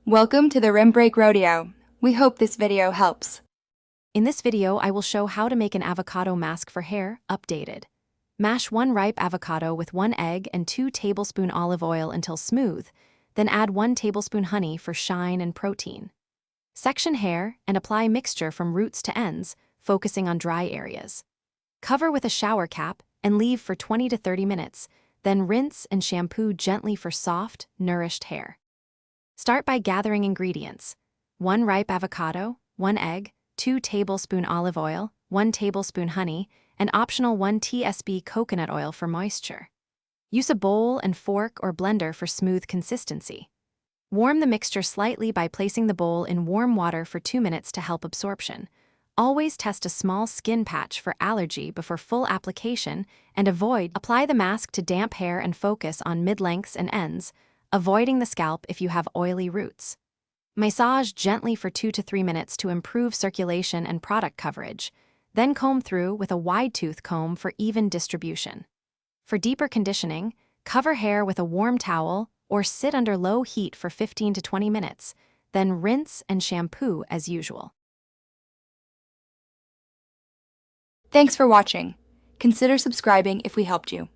Welcome to the Rim Break Rodeo. We hope this video helps. In this video, I will show how to make an avocado mask for hair, updated. Mash 1 ripe avocado with 1 egg and 2 tablespoons olive oil until smooth, then add 1 tablespoon honey for shine and protein. Section hair and apply mixture from roots to ends, focusing on dry areas. Cover with a shower cap and leave for 20 to 30 minutes, then rinse and shampoo gently for soft, nourished hair. Start by gathering ingredients: 1 ripe avocado, 1 egg, 2 tablespoons olive oil, 1 tablespoon honey, and optional 1 tsp coconut oil for moisture. Use a bowl and fork or blender for smooth consistency. Warm the mixture slightly by placing the bowl in warm water for 2 minutes to help absorption. Always test a small skin patch for allergy before full application and apply the mask to damp hair and focus on mid-lengths and ends, avoiding the scalp if you have oily roots. Massage gently for 2 to 3 minutes to improve circulation and product coverage, then comb through with a wide-tooth comb for even distribution. For deeper conditioning, cover hair with a warm towel or sit under low heat for 15 to 20 minutes, then rinse and shampoo as usual. Thanks for watching. Consider subscribing if we helped you.